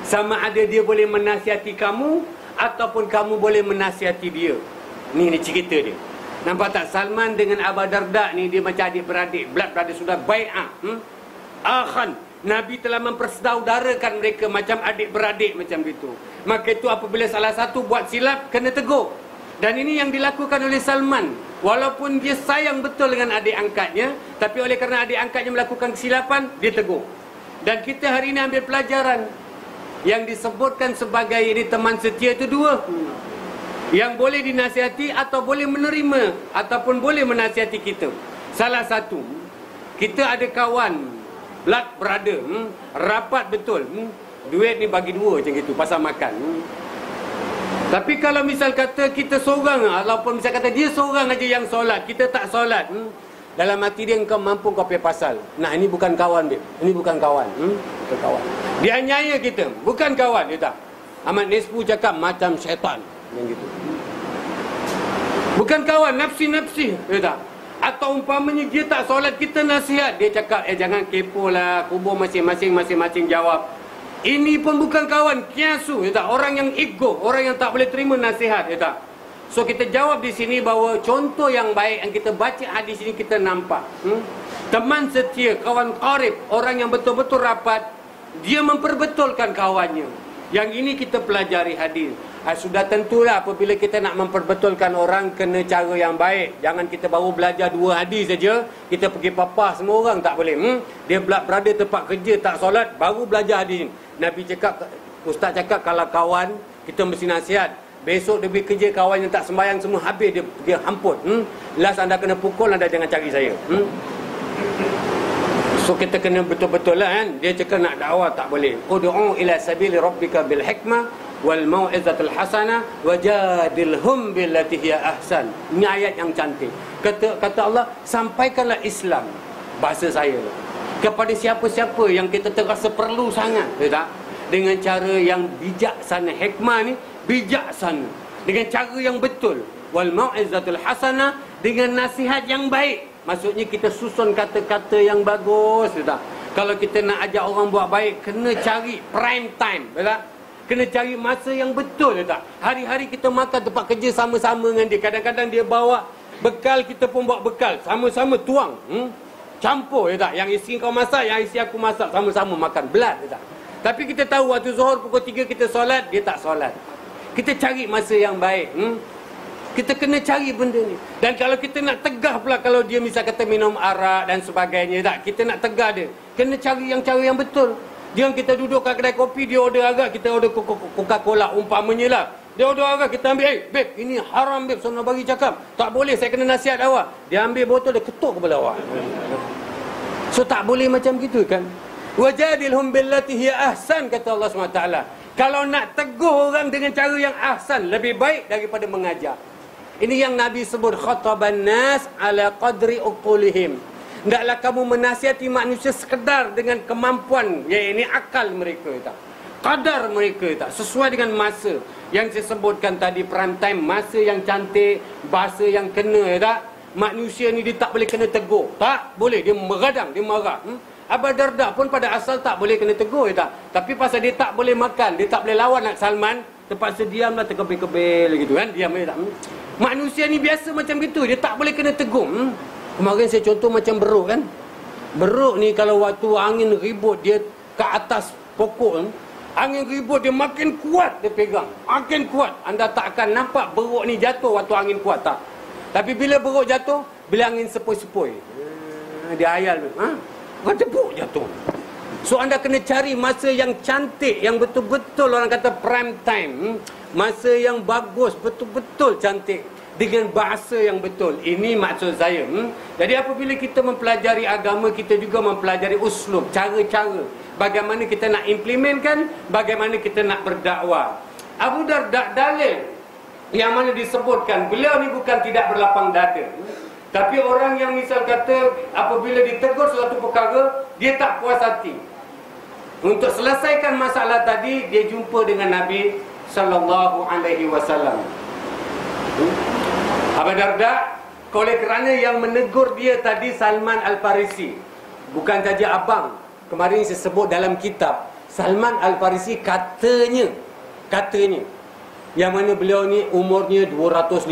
Sama ada dia boleh menasihati kamu ataupun kamu boleh menasihati dia. Ni cerita dia. Nampak tak? Salman dengan Abu Darda ni dia macam adik-beradik, blood brother, sudah bai'ah. Akhan, Nabi telah mempersaudarakan mereka macam adik-beradik macam itu. Maka itu apabila salah satu buat silap, kena tegur. Dan ini yang dilakukan oleh Salman. Walaupun dia sayang betul dengan adik angkatnya, tapi oleh kerana adik angkatnya melakukan kesilapan, dia tegur. Dan kita hari ini ambil pelajaran. Yang disebutkan sebagai ini teman setia itu dua. Yang boleh dinasihati atau boleh menerima ataupun boleh menasihati kita. Salah satu, kita ada kawan blood brother, rapat betul, duit ni bagi dua macam gitu pasal makan. Tapi kalau misal kata kita seorang, ataupun misal kata dia seorang aja yang solat, kita tak solat, dalam hati dia, engkau mampu kau pay pasal. Nah, ini bukan kawan dia. Ini bukan kawan. Bukan kawan. Dia anyaya kita. Bukan kawan, dia tak. Ahmad Nisfu cakap macam syaitan. Yang gitu. Bukan kawan, nafsi-nafsi. Dia tak. Atau umpamanya dia tak solat, kita nasihat. Dia cakap, jangan kepo lah. Kubur masing-masing jawab. Ini pun bukan kawan, kiasu. Dia tak. Orang yang ego. Orang yang tak boleh terima nasihat. Dia tak. So kita jawab di sini bahawa contoh yang baik yang kita baca hadis ini kita nampak. Teman setia, kawan qarib, orang yang betul-betul rapat, dia memperbetulkan kawannya. Yang ini kita pelajari hadis. Sudah tentulah apabila kita nak memperbetulkan orang, kena cara yang baik. Jangan kita baru belajar dua hadis saja, kita pergi papah semua orang, tak boleh. Dia berada tempat kerja tak solat, baru belajar hadis. Nabi cakap, ustaz cakap kalau kawan, kita mesti nasihat. Besok dia pergi kerja, kawan yang tak sembahyang semua habis, dia hamput. Last anda kena pukul, anda jangan cari saya. So kita kena betul-betul lah kan. Dia cakap nak dakwah tak boleh. Ud'u ila sabili rabbika bil hikmah wal mau'izatil hasanah wajadilhum billati hiya ahsan. Ini ayat yang cantik. Kata Allah, sampaikanlah Islam, bahasa saya, kepada siapa-siapa yang kita terasa perlu sangat, tak? Dengan cara yang bijaksana. Hikmah ni bijaksana, dengan cara yang betul. Wal mau'izatul hasanah, dengan nasihat yang baik. Maksudnya kita susun kata-kata yang bagus, tak? Kalau kita nak ajak orang buat baik, kena cari prime time, tak? Kena cari masa yang betul, tak? Hari-hari kita makan tempat kerja sama-sama dengan dia. Kadang-kadang dia bawa bekal, kita pun bawa bekal, sama-sama tuang, campur, tak? Yang isteri kau masak, yang isteri aku masak, sama-sama makan, belat, tak? Tapi kita tahu waktu Zuhur pukul 3 kita solat, dia tak solat. Kita cari masa yang baik. Kita kena cari benda ni. Dan kalau kita nak tegah pula, kalau dia misal kata minum arak dan sebagainya, tak? Kita nak tegah dia, kena cari yang cara yang betul. Jangan kita duduk kat kedai kopi, dia order arak, kita order Coca-Cola umpamanya lah. Dia order arak, kita ambil, babe, ini haram babe, sono bagi cakap. Tak boleh, saya kena nasihat awak. Dia ambil botol, dia ketuk kepala awak. So tak boleh macam gitu kan. Wajadilhum billati hiya ahsan, kata Allah SWT. Kalau nak tegur orang dengan cara yang ahsan, lebih baik daripada mengajar. Ini yang Nabi sebut, khataban nas ala qadri uqulihim. Hendaklah kamu menasihati manusia sekedar dengan kemampuan, iaitu akal mereka, tak? Kadar mereka, tak? Sesuai dengan masa yang saya sebutkan tadi, prime time, masa yang cantik, bahasa yang kena, tak? Manusia ni dia tak boleh kena tegur, tak boleh, dia meradang, dia marah. Abu Darda pun pada asal tak boleh kena tegur, tak? Tapi pasal dia tak boleh makan, dia tak boleh lawan nak Salman, terpaksa diamlah, terkebil-kebil gitu kan, diam je tak. Manusia ni biasa macam gitu, dia tak boleh kena tegur. Kemarin saya contoh macam beruk kan. Beruk ni kalau waktu angin ribut dia ke atas pokok, angin ribut dia makin kuat dia pegang, makin kuat. Anda tak akan nampak beruk ni jatuh waktu angin kuat, tak. Tapi bila beruk jatuh, bila angin sepoi-sepoi, dia ayal tu, tepuk jatuh. So anda kena cari masa yang cantik, yang betul-betul orang kata prime time, masa yang bagus, betul-betul cantik, dengan bahasa yang betul. Ini maksud saya. Jadi apabila kita mempelajari agama, kita juga mempelajari uslub, cara-cara bagaimana kita nak implementkan, bagaimana kita nak berdakwah. Abu Darda dalil yang mana disebutkan, beliau ni bukan tidak berlapang dada, tapi orang yang misal kata apabila ditegur suatu perkara, dia tak puas hati. Untuk selesaikan masalah tadi, dia jumpa dengan Nabi sallallahu alaihi wasallam. Abu Darda, oleh kerana yang menegur dia tadi Salman Al-Farisi, bukan saja abang. Kemarin saya sebut dalam kitab, Salman Al-Farisi katanya yang mana beliau ni umurnya 250,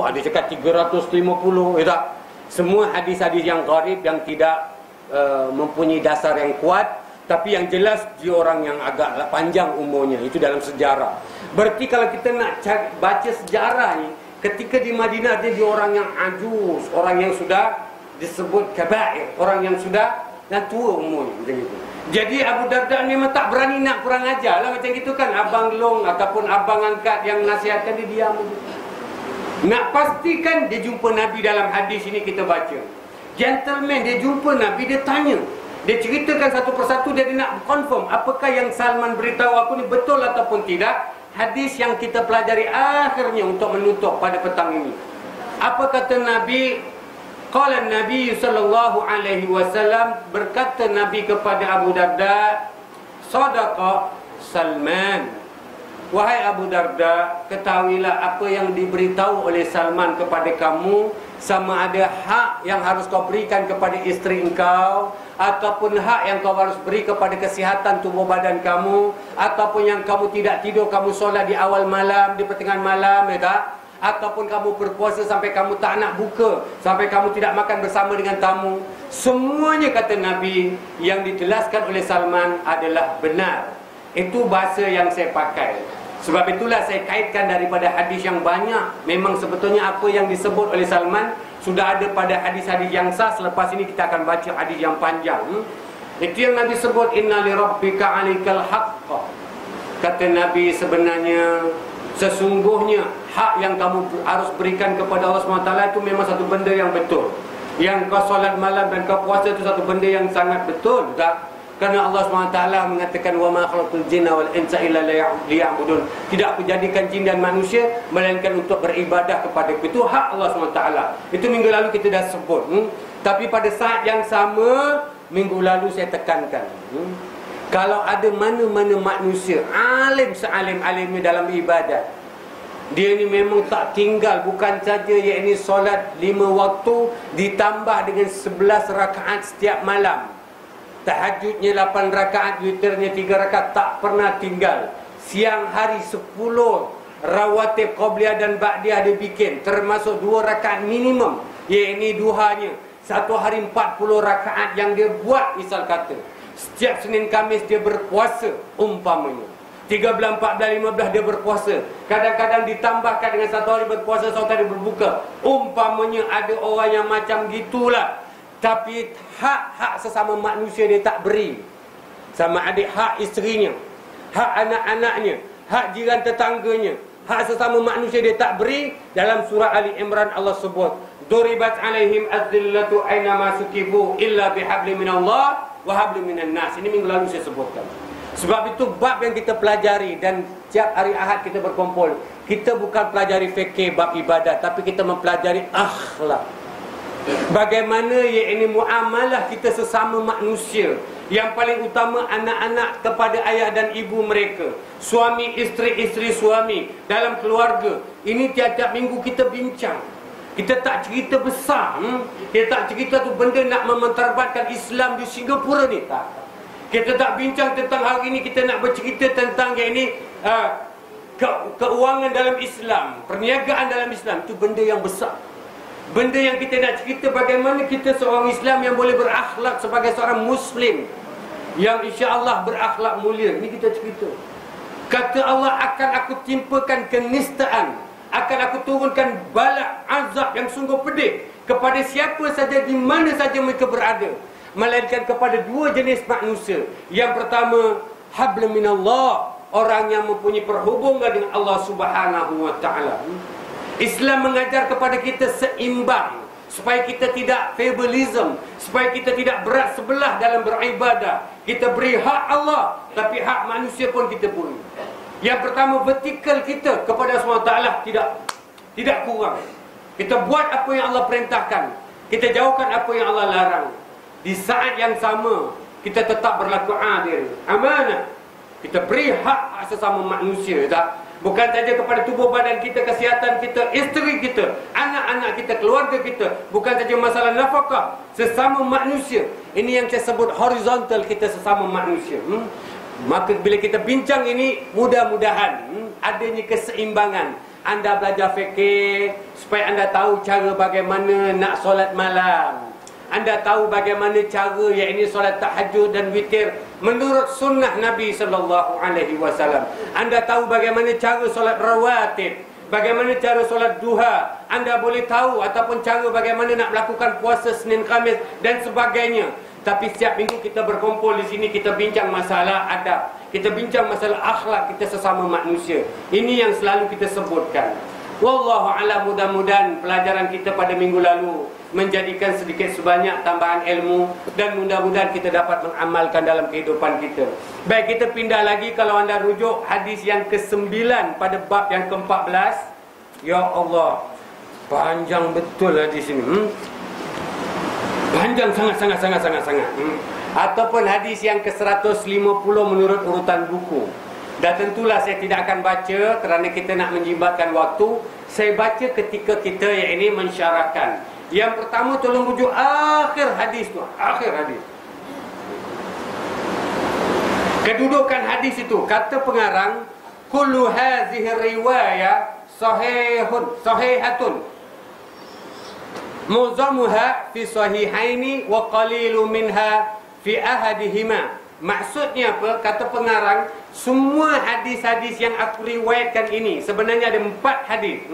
ada cakap 350, tak? Semua hadis-hadis yang gharib, yang tidak mempunyai dasar yang kuat. Tapi yang jelas dia orang yang agak panjang umurnya. Itu dalam sejarah. Berarti kalau kita nak baca sejarah ni, ketika di Madinah dia orang yang ajuz, orang yang sudah disebut kabair, orang yang sudah tua umurnya, macam itu. Jadi Abu Darda memang tak berani nak kurang ajar lah macam itu kan. Abang long ataupun abang angkat yang nasihatkan dia diam. Nak pastikan dia jumpa Nabi dalam hadis ini kita baca. Gentleman dia jumpa Nabi, dia tanya. Dia ceritakan satu persatu, dia nak confirm apakah yang Salman beritahu aku ni betul ataupun tidak. Hadis yang kita pelajari akhirnya untuk menutup pada petang ini. Apa kata Nabi? Qala Nabi sallallahu alaihi wasallam, berkata Nabi kepada Abu Darda, sadaqa Salman. Wahai Abu Darda, ketahuilah apa yang diberitahu oleh Salman kepada kamu, sama ada hak yang harus kau berikan kepada isteri engkau, ataupun hak yang kau harus beri kepada kesihatan tubuh badan kamu, ataupun yang kamu tidak tidur, kamu solat di awal malam, di pertengahan malam, ya tak? Ataupun kamu berpuasa sampai kamu tak nak buka, sampai kamu tidak makan bersama dengan tamu. Semuanya kata Nabi yang dijelaskan oleh Salman adalah benar. Itu bahasa yang saya pakai. Sebab itulah saya kaitkan daripada hadis yang banyak. Memang sebetulnya apa yang disebut oleh Salman sudah ada pada hadis-hadis yang sah. Selepas ini kita akan baca hadis yang panjang. Itu yang Nabi sebut, inna li rabbika 'alaikal haqq. Kata Nabi, sebenarnya sesungguhnya hak yang kamu harus berikan kepada Allah SWT itu memang satu benda yang betul. Yang kau solat malam dan kau puasa itu satu benda yang sangat betul, tak? Kerana Allah SWT mengatakan, wa ma khalaqtul jinna wal insa illa liya'budun. Tidak aku jadikan jin dan manusia melainkan untuk beribadah kepada aku. Itu hak Allah SWT. Itu minggu lalu kita dah sebut. Tapi pada saat yang sama, minggu lalu saya tekankan, kalau ada mana-mana manusia alim sealim-alimnya dalam ibadat, dia ni memang tak tinggal, bukan saja yakni solat 5 waktu ditambah dengan 11 rakaat setiap malam, tahajudnya 8 rakaat, witirnya 3 rakaat, tak pernah tinggal. Siang hari 10 rawatib qabliyah dan ba'diyah dia bikin, termasuk 2 rakaat minimum, yakni duhanya. Satu hari 40 rakaat yang dia buat. Misal kata setiap Senin Khamis dia berpuasa umpamanya, 13, 14, 15 dia berpuasa. Kadang-kadang ditambahkan dengan satu hari berpuasa, satu hari berbuka. Umpamanya ada orang yang macam gitulah. Tapi hak-hak sesama manusia dia tak beri. Sama adik hak isterinya, hak anak-anaknya, hak jiran tetangganya, hak sesama manusia dia tak beri. Dalam surah Ali Imran Allah sebut, duribat alaihim az-zillatu aina ma sukibu illa bihabli minallah wa habli minan nas. Ini minggu lalu saya sebutkan. Sebab itu bab yang kita pelajari, dan setiap hari Ahad kita berkumpul, kita bukan pelajari fikih bab ibadat, tapi kita mempelajari akhlak. Bagaimana yakni muamalah kita sesama manusia. Yang paling utama anak-anak kepada ayah dan ibu mereka, suami isteri suami dalam keluarga. Ini tiap-tiap minggu kita bincang. Kita tak cerita besar. Kita tak cerita tu benda nak mementarbatkan Islam di Singapura ni, tak. Kita tak bincang tentang hari ini. Kita nak bercerita tentang yakni keuangan dalam Islam, perniagaan dalam Islam. Itu benda yang besar. Benda yang kita nak cerita bagaimana kita seorang Islam yang boleh berakhlak sebagai seorang Muslim, yang insya-Allah berakhlak mulia. Ini kita cerita. Kata Allah, akan aku timpakan kenistaan, akan aku turunkan bala azab yang sungguh pedih kepada siapa saja di mana saja mereka berada, melainkan kepada 2 jenis manusia. Yang pertama, hablum minallah, orang yang mempunyai perhubungan dengan Allah Subhanahu wa taala. Islam mengajar kepada kita seimbang, supaya kita tidak favorism, supaya kita tidak berat sebelah dalam beribadah. Kita beri hak Allah, tapi hak manusia pun kita beri. Yang pertama, vertikal kita kepada Allah Taala tidak kurang. Kita buat apa yang Allah perintahkan, kita jauhkan apa yang Allah larang. Di saat yang sama, kita tetap berlaku adil, amanah. Kita beri hak sesama manusia, tak? Bukan saja kepada tubuh badan kita, kesihatan kita, isteri kita, anak-anak kita, keluarga kita. Bukan saja masalah nafkah, sesama manusia. Ini yang saya sebut horizontal kita sesama manusia. Maka bila kita bincang ini, mudah-mudahan adanya keseimbangan. Anda belajar fikir supaya anda tahu cara bagaimana nak solat malam. Anda tahu bagaimana cara yakni solat tahajud dan witir menurut sunnah Nabi SAW. Anda tahu bagaimana cara solat rawatib, bagaimana cara solat duha. Anda boleh tahu ataupun cara bagaimana nak melakukan puasa Senin Khamis dan sebagainya. Tapi setiap minggu kita berkumpul di sini, kita bincang masalah adab, kita bincang masalah akhlak kita sesama manusia. Ini yang selalu kita sebutkan. Wallahu a'lam, mudah-mudahan pelajaran kita pada minggu lalu menjadikan sedikit sebanyak tambahan ilmu dan mudah-mudahan kita dapat mengamalkan dalam kehidupan kita. Baik, kita pindah lagi. Kalau anda rujuk hadis yang ke-9 pada bab yang ke-14. Ya Allah, panjang betul hadis ini. Panjang sangat. Ataupun hadis yang ke-150 menurut urutan buku. Dan tentulah saya tidak akan baca kerana kita nak menjimatkan waktu. Saya baca ketika kita yang ini mensyarahkan. Yang pertama, tolong rujuk akhir hadis tu. Akhir hadis. Kedudukan hadis itu, kata pengarang, kullu hazihi riwayah sahihatun. Muzamuha fi sahihaini wa qalilu minha fi ahadihima. Maksudnya apa? Kata pengarang, semua hadis-hadis yang aku riwayatkan ini sebenarnya ada 4 hadis.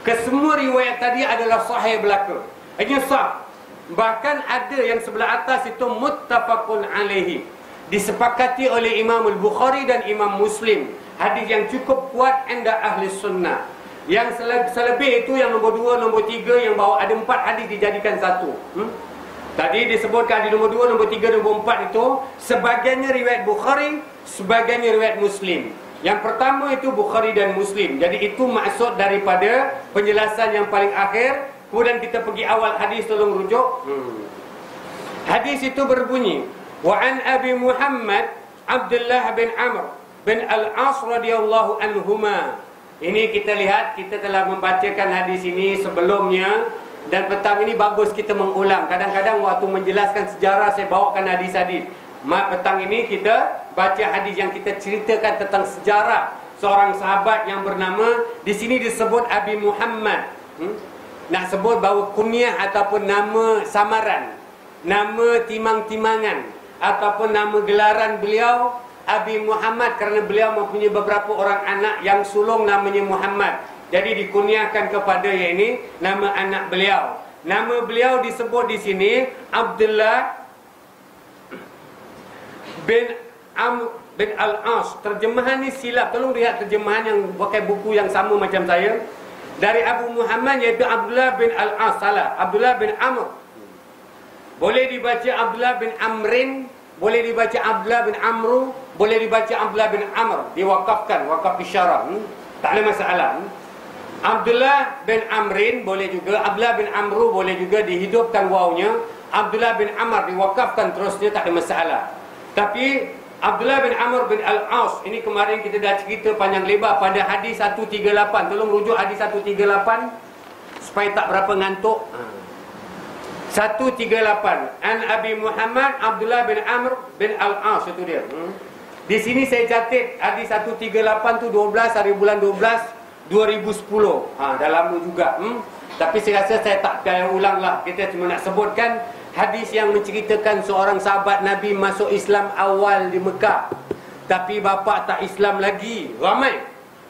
Kesemua riwayat tadi adalah sahih belaka. Hanya sah. Bahkan ada yang sebelah atas itu muttafaqun alaihi, disepakati oleh Imam Al-Bukhari dan Imam Muslim. Hadis yang cukup kuat anda ahli sunnah. Yang selebih itu yang nombor 2, nombor 3, yang bawa ada 4 hadis dijadikan satu. Tadi disebutkan hadis nombor 2, nombor 3, nombor 4 itu sebagiannya riwayat Bukhari, sebagiannya riwayat Muslim. Yang pertama itu Bukhari dan Muslim. Jadi itu maksud daripada penjelasan yang paling akhir. Kemudian kita pergi awal hadis, tolong rujuk. Hadis itu berbunyi, wa an Abi Muhammad Abdullah bin Amr bin Al-As radhiyallahu anhuma. Ini kita lihat, kita telah membacakan hadis ini sebelumnya. Dan petang ini bagus kita mengulang. Kadang-kadang waktu menjelaskan sejarah saya bawakan hadis-hadis. Petang ini kita baca hadis yang kita ceritakan tentang sejarah seorang sahabat yang bernama, di sini disebut Abi Muhammad. Nak sebut bahawa kunyah ataupun nama samaran, nama timang-timangan ataupun nama gelaran beliau Abi Muhammad kerana beliau mempunyai beberapa orang anak yang sulung namanya Muhammad. Jadi dikunyahkan kepada yang ini nama anak beliau. Nama beliau disebut di sini Abdullah bin Amr bin Al-As. Terjemahan ni silap. Tolong lihat terjemahan yang pakai buku yang sama macam saya. Dari Abu Muhammad iaitu Abdullah bin Al-As. Salah, Abdullah bin Amr. Boleh dibaca Abdullah bin Amrin, boleh dibaca Abdullah bin Amru, boleh dibaca Abdullah bin Amr. Diwakafkan, wakaf isyarah. Tak ada masalah. Abdullah bin Amrin boleh juga, Abdullah bin Amru boleh juga dihidupkan wawnya. Abdullah bin Amr diwakafkan terusnya, tak ada masalah. Tapi Abdullah bin Amr bin Al-As, ini kemarin kita dah cerita panjang lebar pada hadis 138. Tolong rujuk hadis 138 supaya tak berapa ngantuk. 138 An Abi Muhammad Abdullah bin Amr bin Al-As, itu dia. Di sini saya catat hadis 138 tu 12 hari bulan 12 2010. Dah lama juga. Tapi saya rasa saya tak payah ulang lah. Kita cuma nak sebutkan hadis yang menceritakan seorang sahabat Nabi masuk Islam awal di Mekah, tapi bapa tak Islam lagi. Ramai.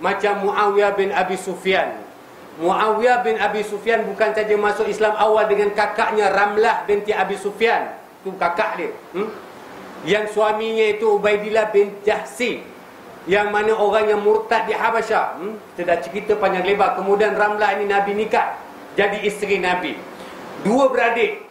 Macam Muawiyah bin Abi Sufyan. Muawiyah bin Abi Sufyan bukan saja masuk Islam awal dengan kakaknya Ramlah binti Abi Sufyan. Itu kakak dia. Yang suaminya itu Ubaidillah bin Jahsi, yang mana orang yang murtad di Habasyah. Kita dah cerita panjang lebar. Kemudian Ramlah ini Nabi nikah, jadi isteri Nabi. Dua beradik.